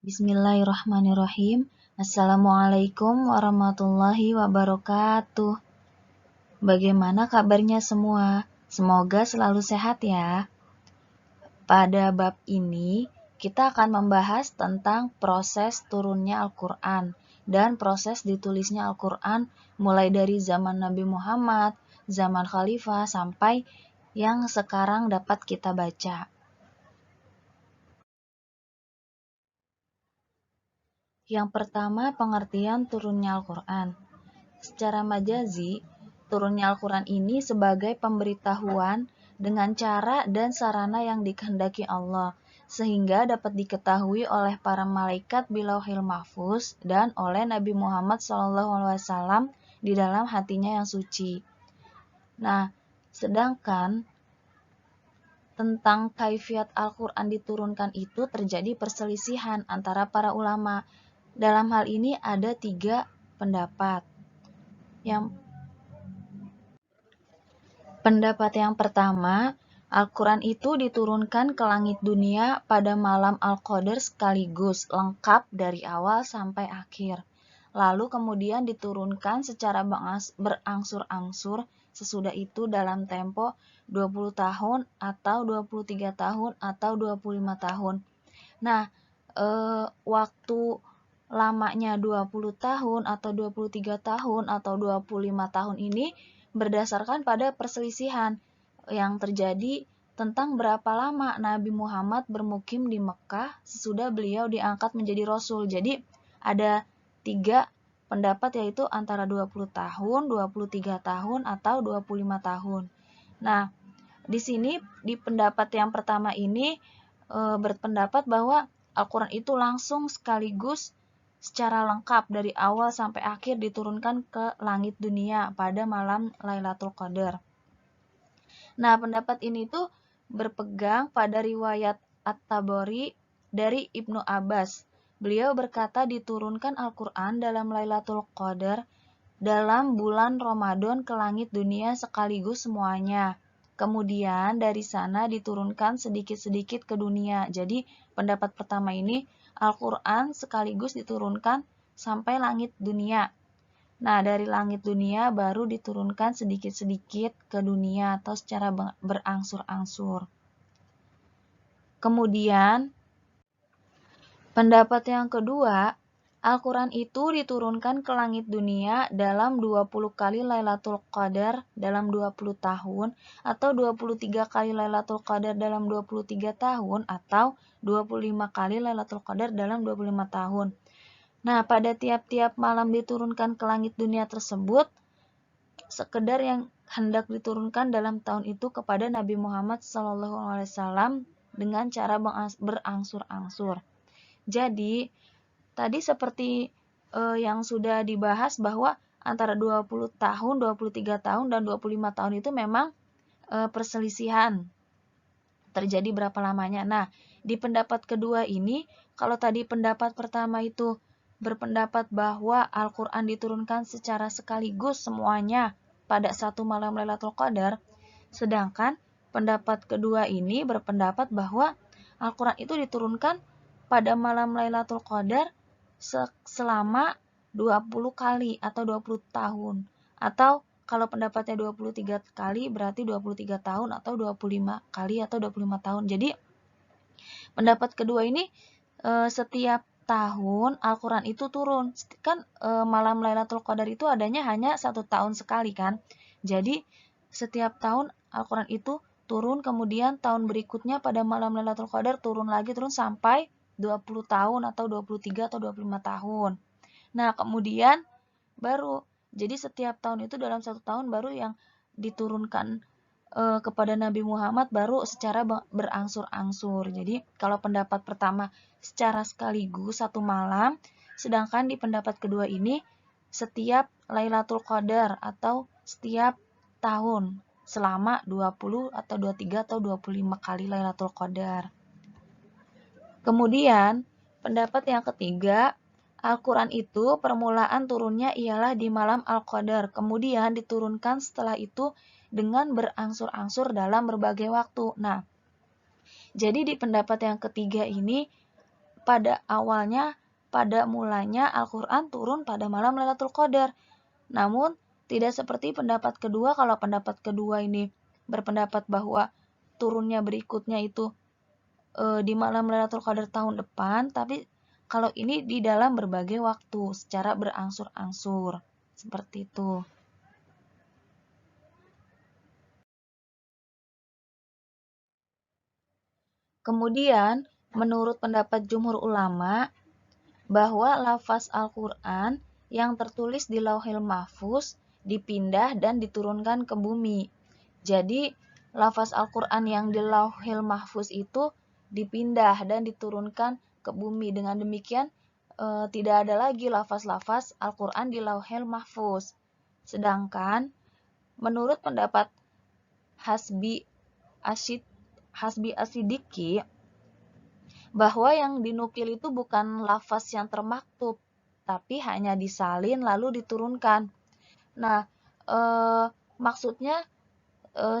Bismillahirrahmanirrahim. Assalamualaikum warahmatullahi wabarakatuh. Bagaimana kabarnya semua? Semoga selalu sehat ya. Pada bab ini, kita akan membahas tentang proses turunnya Al-Quran dan proses ditulisnya Al-Quran mulai dari zaman Nabi Muhammad, zaman Khalifah, sampai yang sekarang dapat kita baca. Yang pertama, pengertian turunnya Al-Quran. Secara majazi, turunnya Al-Quran ini sebagai pemberitahuan dengan cara dan sarana yang dikehendaki Allah, sehingga dapat diketahui oleh para malaikat bilauhil mahfuz dan oleh Nabi Muhammad SAW di dalam hatinya yang suci. Nah, sedangkan tentang kaifiat Al-Quran diturunkan itu terjadi perselisihan antara para ulama. Dalam hal ini ada 3 pendapat. Pendapat yang pertama, Al-Quran itu diturunkan ke langit dunia pada malam Al-Qadar sekaligus, lengkap dari awal sampai akhir. Lalu kemudian diturunkan secara berangsur-angsur sesudah itu dalam tempo 20 tahun atau 23 tahun atau 25 tahun. Nah, waktu lamanya 20 tahun atau 23 tahun atau 25 tahun ini berdasarkan pada perselisihan yang terjadi tentang berapa lama Nabi Muhammad bermukim di Mekah sesudah beliau diangkat menjadi Rasul. Jadi ada 3 pendapat, yaitu antara 20 tahun, 23 tahun, atau 25 tahun. Nah, di sini di pendapat yang pertama ini berpendapat bahwa Al-Quran itu langsung sekaligus secara lengkap dari awal sampai akhir diturunkan ke langit dunia pada malam Lailatul Qadar. Nah, pendapat ini tuh berpegang pada riwayat At-Tabari dari Ibnu Abbas. Beliau berkata diturunkan Al-Quran dalam Lailatul Qadar dalam bulan Ramadan ke langit dunia sekaligus semuanya. Kemudian dari sana diturunkan sedikit-sedikit ke dunia. Jadi pendapat pertama ini Al-Quran sekaligus diturunkan sampai langit dunia. Nah, dari langit dunia baru diturunkan sedikit-sedikit ke dunia atau secara berangsur-angsur. Kemudian, pendapat yang kedua, Al-Quran itu diturunkan ke langit dunia dalam 20 kali Lailatul Qadar dalam 20 tahun, atau 23 kali Lailatul Qadar dalam 23 tahun, atau 25 kali Lailatul Qadar dalam 25 tahun. Nah, pada tiap-tiap malam diturunkan ke langit dunia tersebut, sekedar yang hendak diturunkan dalam tahun itu kepada Nabi Muhammad SAW dengan cara berangsur-angsur. Jadi, tadi seperti yang sudah dibahas bahwa antara 20 tahun, 23 tahun, dan 25 tahun itu memang perselisihan. Terjadi berapa lamanya. Nah, di pendapat kedua ini, kalau tadi pendapat pertama itu berpendapat bahwa Al-Quran diturunkan secara sekaligus semuanya pada satu malam Lailatul Qadar, sedangkan pendapat kedua ini berpendapat bahwa Al-Quran itu diturunkan pada malam Lailatul Qadar selama 20 kali atau 20 tahun. Atau kalau pendapatnya 23 kali berarti 23 tahun atau 25 kali atau 25 tahun. Jadi pendapat kedua ini setiap tahun Al-Quran itu turun. Kan malam Lailatul Qadar itu adanya hanya 1 tahun sekali kan. Jadi setiap tahun Al-Quran itu turun, kemudian tahun berikutnya pada malam Lailatul Qadar turun lagi, turun sampai 20 tahun atau 23 atau 25 tahun. Nah, kemudian baru, jadi setiap tahun itu dalam 1 tahun baru yang diturunkan kepada Nabi Muhammad baru secara berangsur-angsur. Jadi kalau pendapat pertama secara sekaligus 1 malam, sedangkan di pendapat kedua ini setiap Lailatul Qadar atau setiap tahun selama 20 atau 23 atau 25 kali Lailatul Qadar. Kemudian pendapat yang ketiga, Al-Quran itu permulaan turunnya ialah di malam Al-Qadar, kemudian diturunkan setelah itu dengan berangsur-angsur dalam berbagai waktu. Nah, jadi di pendapat yang ketiga ini pada mulanya Al-Quran turun pada malam Lailatul Qadar. Namun tidak seperti pendapat kedua. Kalau pendapat kedua ini berpendapat bahwa turunnya berikutnya itu di malam Lailatul Qadar tahun depan, tapi kalau ini di dalam berbagai waktu secara berangsur-angsur. Seperti itu. Kemudian, menurut pendapat jumhur ulama, bahwa lafaz Al-Quran yang tertulis di Lauhil Mahfuz dipindah dan diturunkan ke bumi. Jadi, lafaz Al-Quran yang di Lauhil Mahfuz itu dipindah dan diturunkan ke bumi. Dengan demikian, tidak ada lagi lafaz-lafaz Al-Quran di Lauhil Mahfuz. Sedangkan, menurut pendapat Hasbi As-Siddiqi, bahwa yang dinukil itu bukan lafaz yang termaktub, tapi hanya disalin lalu diturunkan. Nah, maksudnya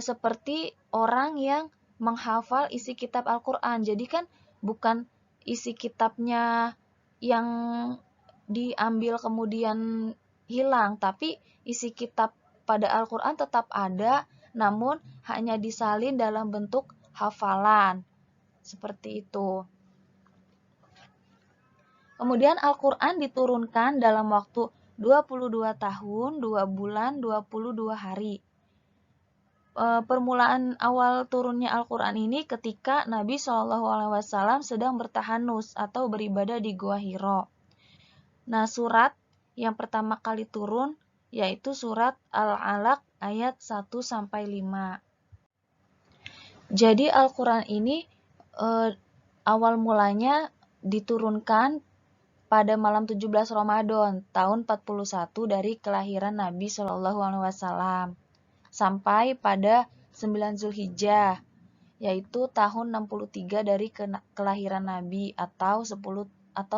seperti orang yang menghafal isi kitab Al-Quran. Jadi kan bukan isi kitabnya yang diambil kemudian hilang, tapi isi kitab pada Al-Quran tetap ada, namun hanya disalin dalam bentuk hafalan. Seperti itu. Kemudian Al-Quran diturunkan dalam waktu 22 tahun, 2 bulan, 22 hari. Permulaan awal turunnya Al-Quran ini ketika Nabi SAW sedang bertahanus atau beribadah di Gua Hiro. Nah, surat yang pertama kali turun yaitu surat Al-Alaq ayat 1-5. Jadi Al-Quran ini awal mulanya diturunkan pada malam 17 Ramadan tahun 41 dari kelahiran Nabi SAW sampai pada 9 Zulhijjah yaitu tahun 63 dari kelahiran Nabi atau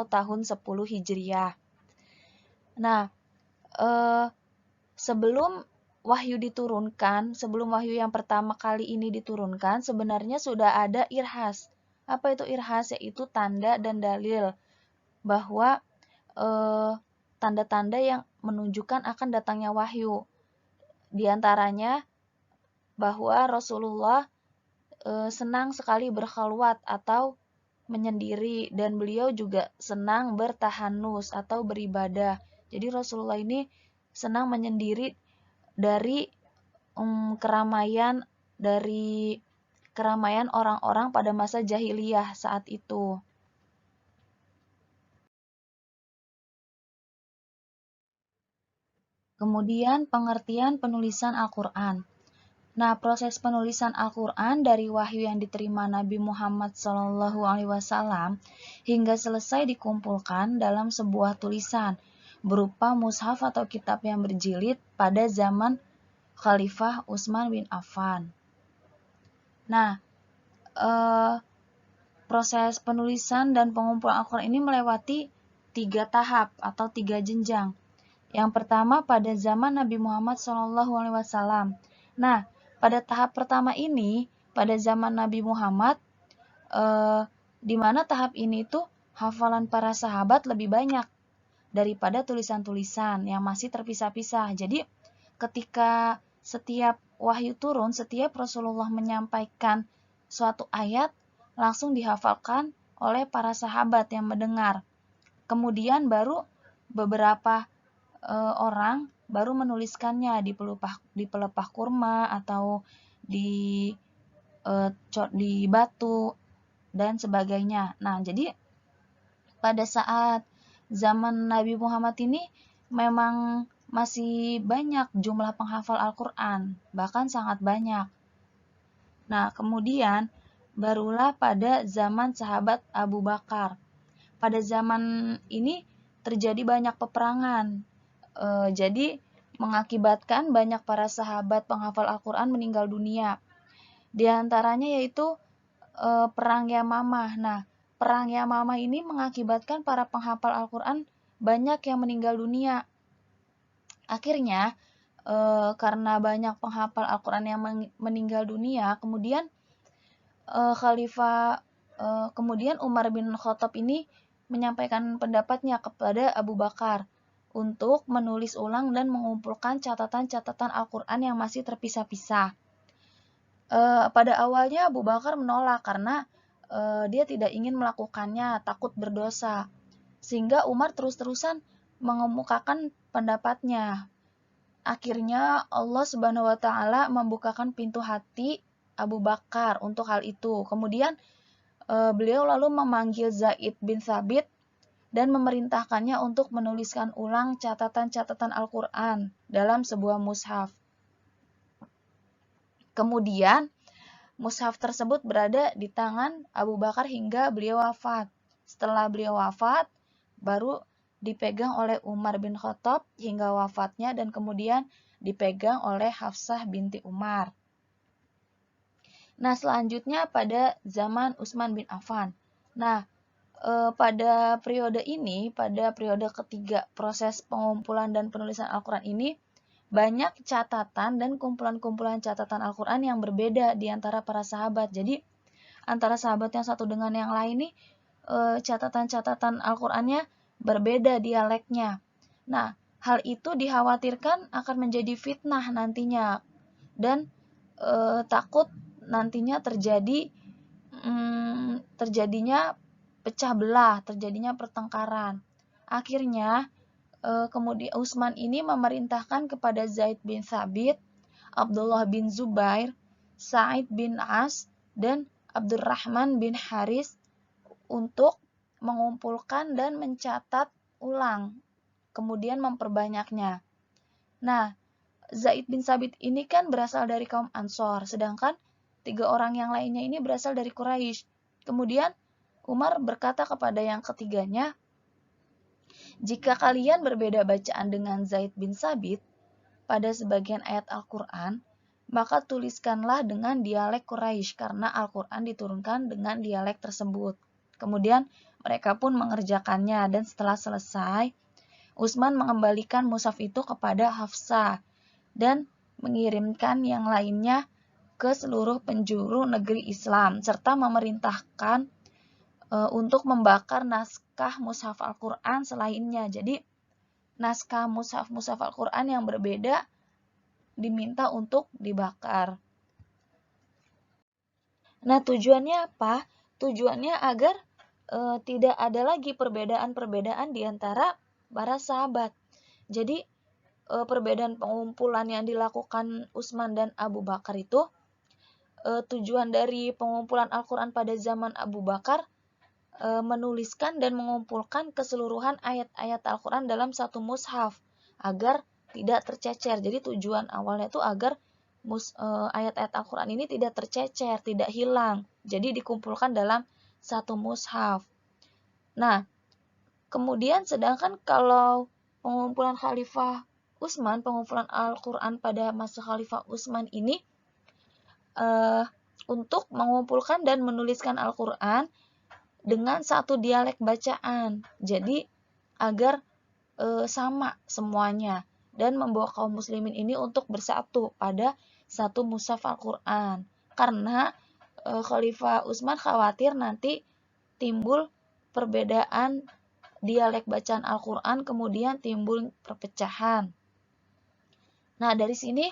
tahun 10 Hijriah. Nah, sebelum wahyu yang pertama kali ini diturunkan, sebenarnya sudah ada irhas. Apa itu irhas? Yaitu tanda dan dalil bahwa tanda-tanda yang menunjukkan akan datangnya wahyu. Di antaranya bahwa Rasulullah senang sekali berkhalwat atau menyendiri, dan beliau juga senang bertahanus atau beribadah. Jadi Rasulullah ini senang menyendiri dari keramaian orang-orang pada masa jahiliyah saat itu. Kemudian pengertian penulisan Al-Quran. Nah, proses penulisan Al-Quran dari wahyu yang diterima Nabi Muhammad SAW hingga selesai dikumpulkan dalam sebuah tulisan berupa mushaf atau kitab yang berjilid pada zaman Khalifah Utsman bin Affan. Nah, proses penulisan dan pengumpulan Al-Quran ini melewati 3 tahap atau 3 jenjang. Yang pertama pada zaman Nabi Muhammad SAW. Nah, pada tahap pertama ini, pada zaman Nabi Muhammad, di mana tahap ini tuh hafalan para sahabat lebih banyak daripada tulisan-tulisan yang masih terpisah-pisah. Jadi, ketika setiap wahyu turun, setiap Rasulullah menyampaikan suatu ayat, langsung dihafalkan oleh para sahabat yang mendengar. Kemudian baru beberapa orang baru menuliskannya di pelepah kurma atau di batu dan sebagainya. Nah, jadi pada saat zaman Nabi Muhammad ini memang masih banyak jumlah penghafal Al-Quran, bahkan sangat banyak. Nah, kemudian barulah pada zaman sahabat Abu Bakar. Pada zaman ini terjadi banyak peperangan. Jadi mengakibatkan banyak para sahabat penghafal Al-Quran meninggal dunia. Di antaranya yaitu Perang Yamamah. Nah, Perang Yamamah ini mengakibatkan para penghafal Al-Quran banyak yang meninggal dunia. Akhirnya, karena banyak penghafal Al-Quran yang meninggal dunia, kemudian Khalifah Kemudian Umar bin Khattab ini menyampaikan pendapatnya kepada Abu Bakar untuk menulis ulang dan mengumpulkan catatan-catatan Al-Quran yang masih terpisah-pisah. Pada awalnya Abu Bakar menolak karena dia tidak ingin melakukannya, takut berdosa. Sehingga Umar terus-terusan mengemukakan pendapatnya. Akhirnya Allah Subhanahu wa taala membukakan pintu hati Abu Bakar untuk hal itu. Kemudian beliau lalu memanggil Zaid bin Thabit dan memerintahkannya untuk menuliskan ulang catatan-catatan Al-Quran dalam sebuah mushaf. Kemudian mushaf tersebut berada di tangan Abu Bakar hingga beliau wafat. Setelah beliau wafat, baru dipegang oleh Umar bin Khattab hingga wafatnya dan kemudian dipegang oleh Hafsah binti Umar. Nah, selanjutnya pada zaman Utsman bin Affan. Nah, pada periode ini, pada periode ketiga proses pengumpulan dan penulisan Al-Quran ini, banyak catatan dan kumpulan-kumpulan catatan Al-Quran yang berbeda di antara para sahabat. Jadi, antara sahabat yang satu dengan yang lain nih, catatan-catatan Al-Qurannya berbeda dialeknya. Nah, hal itu dikhawatirkan akan menjadi fitnah nantinya dan takut nantinya terjadinya pecah belah, terjadinya pertengkaran. Akhirnya kemudian Utsman ini memerintahkan kepada Zaid bin Thabit, Abdullah bin Zubair, Sa'id bin As, dan Abdurrahman bin Haris untuk mengumpulkan dan mencatat ulang, kemudian memperbanyaknya. Nah, Zaid bin Thabit ini kan berasal dari kaum Ansor, sedangkan 3 orang yang lainnya ini berasal dari Quraisy. Kemudian Umar berkata kepada yang ketiganya, jika kalian berbeda bacaan dengan Zaid bin Thabit pada sebagian ayat Al-Quran, maka tuliskanlah dengan dialek Quraisy karena Al-Quran diturunkan dengan dialek tersebut. Kemudian mereka pun mengerjakannya dan setelah selesai, Utsman mengembalikan mushaf itu kepada Hafsah dan mengirimkan yang lainnya ke seluruh penjuru negeri Islam serta memerintahkan untuk membakar naskah mushaf Al-Quran selainnya. Jadi naskah mushaf Al-Quran yang berbeda diminta untuk dibakar. Nah, tujuannya apa? Tujuannya agar tidak ada lagi perbedaan-perbedaan di antara para sahabat. Jadi perbedaan pengumpulan yang dilakukan Utsman dan Abu Bakar itu, tujuan dari pengumpulan Al-Quran pada zaman Abu Bakar menuliskan dan mengumpulkan keseluruhan ayat-ayat Al-Quran dalam satu mushaf agar tidak tercecer. Jadi tujuan awalnya itu agar ayat-ayat Al-Quran ini tidak tercecer, tidak hilang. Jadi dikumpulkan dalam satu mushaf. Nah, kemudian sedangkan kalau pengumpulan Khalifah Utsman, pengumpulan Al-Quran pada masa Khalifah Utsman ini untuk mengumpulkan dan menuliskan Al-Quran dengan satu dialek bacaan. Jadi agar sama semuanya dan membawa kaum muslimin ini untuk bersatu pada satu mushaf Al-Quran. Karena Khalifah Utsman khawatir nanti timbul perbedaan dialek bacaan Al-Quran, kemudian timbul perpecahan. Nah, dari sini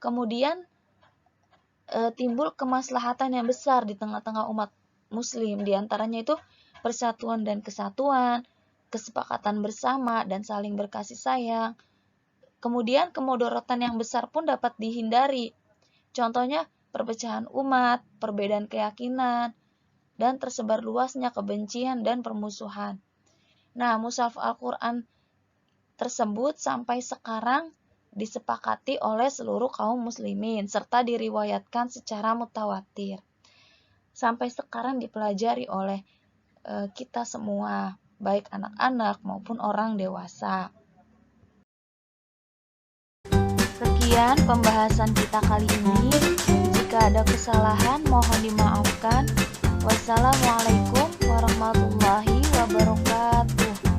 kemudian timbul kemaslahatan yang besar di tengah-tengah umat muslim, di antaranya itu persatuan dan kesatuan, kesepakatan bersama dan saling berkasih sayang. Kemudian kemudorotan yang besar pun dapat dihindari. Contohnya perpecahan umat, perbedaan keyakinan, dan tersebar luasnya kebencian dan permusuhan. Nah, mushaf Al-Quran tersebut sampai sekarang disepakati oleh seluruh kaum muslimin serta diriwayatkan secara mutawatir. Sampai sekarang dipelajari oleh kita semua, baik anak-anak maupun orang dewasa. Sekian pembahasan kita kali ini. Jika ada kesalahan mohon dimaafkan. Wassalamualaikum warahmatullahi wabarakatuh.